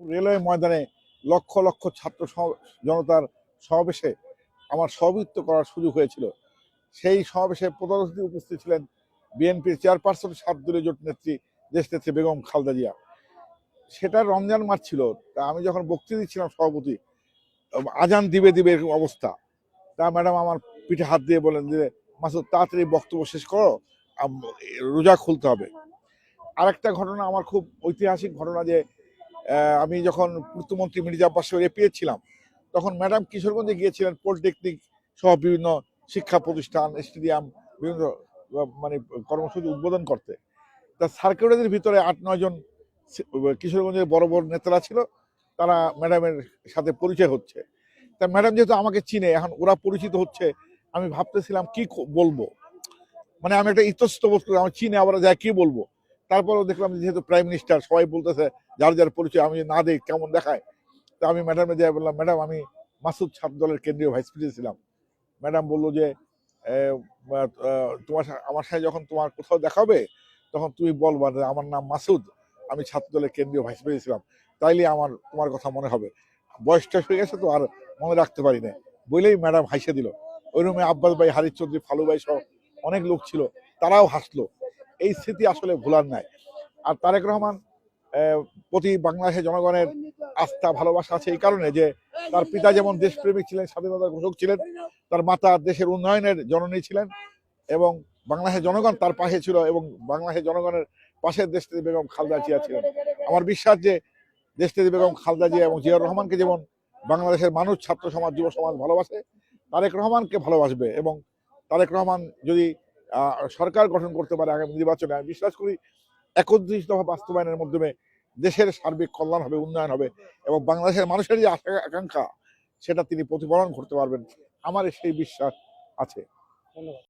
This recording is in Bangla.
রেলওয়ে ময়দানে লক্ষ লক্ষ ছাত্র জনতার সমাবেশে আমার সভাপতিত্ব করার সুযোগ হয়েছিল। সেই সমাবেশে প্রধান অতিথি উপস্থিত ছিলেন বিএনপির চেয়ারপারসন সাতদলীয় জোট নেত্রী দেশনেত্রী বেগম খালেদা জিয়া। সেটা রমজান মাস ছিল। তা আমি যখন বক্তৃতা দিচ্ছিলাম সভাপতি, আজান দিবে দিবে এরকম অবস্থা। তা ম্যাডাম আমার পিঠে হাত দিয়ে বলেন যে মাসুদ তাড়াতাড়ি বক্তব্য শেষ করো, রোজা খুলতে হবে। আরেকটা ঘটনা আমার খুব ঐতিহাসিক ঘটনা যে আমি যখন পূর্তমন্ত্রী মির্জা আব্বাস এপিএ ছিলাম, তখন ম্যাডাম কিশোরগঞ্জে গিয়েছিলেন পলিটেকনিক সহ বিভিন্ন শিক্ষা প্রতিষ্ঠান, স্টেডিয়াম, বিভিন্ন মানে কর্মসূচি উদ্বোধন করতে। তা সার্কুলারের ভিতরে ৮-৯ জন কিশোরগঞ্জের বড় বড় নেতারা ছিল, তারা ম্যাডামের সাথে পরিচয় হচ্ছে। তা ম্যাডাম যেহেতু আমাকে চিনে, এখন ওরা পরিচিত হচ্ছে, আমি ভাবতেছিলাম কি বলবো, মানে আমি একটা ইতস্তত বোধ করি, আমি চিনে আবার যাই কি বলবো। তারপরেও দেখলাম যেহেতু প্রাইম মিনিস্টার, সবাই বলতেছে যার যার পরিচয়, আমি না দেই কেমন দেখায়। তো আমি ম্যাডামে যাই বললাম, ম্যাডাম আমি মাসুদ ছাত্র দলের কেন্দ্রীয় ভাইস প্রেসিডেন্ট ছিলাম। ম্যাডাম বললো যে তোমার আমার সাথে যখন তোমার কোথাও দেখাবে তখন তুমি বলবা যে আমার নাম মাসুদ, আমি ছাত্র দলের কেন্দ্রীয় ভাইস প্রেসিডেন্ট ছিলাম, তাইলে আমার তোমার কথা মনে হবে। বয়সটা হয়ে গেছে তো আর মনে রাখতে পারি না বলেই ম্যাডাম হাসে দিল। ওই রুমে আব্বাস ভাই, হারিস চৌধুরী, ফালু ভাই সহ অনেক লোক ছিল, তারাও হাসলো। এই স্মৃতি আসলে ভোলার নাই। আর তারেক রহমান প্রতি বাংলাদেশের জনগণের আস্থা ভালোবাসা আছে এই কারণে যে তার পিতা যেমন দেশপ্রেমিক ছিলেন, স্বাধীনতার ঘোষক ছিলেন, তার মাতা দেশের উন্নয়নের জননী ছিলেন, এবং বাংলাদেশের জনগণ তার পাশে ছিল, এবং বাংলাদেশের জনগণের পাশে দেশনেত্রী বেগম খালেদা জিয়া ছিলেন। আমার বিশ্বাস যে দেশনেত্রী বেগম খালেদা জিয়া এবং জিয়াউর রহমানকে যেমন বাংলাদেশের মানুষ, ছাত্র সমাজ, যুব সমাজ ভালোবাসে, তারেক রহমানকে ভালোবাসবে। এবং তারেক রহমান যদি সরকার গঠন করতে পারে আগামী নির্বাচনে, আমি বিশ্বাস করি ৩১ দফা বাস্তবায়নের মাধ্যমে দেশের সার্বিক কল্যাণ হবে, উন্নয়ন হবে, এবং বাংলাদেশের মানুষের যে আশা আকাঙ্ক্ষা সেটা তিনি প্রতিফলন করতে পারবেন। আমার সেই বিশ্বাস আছে। ধন্যবাদ।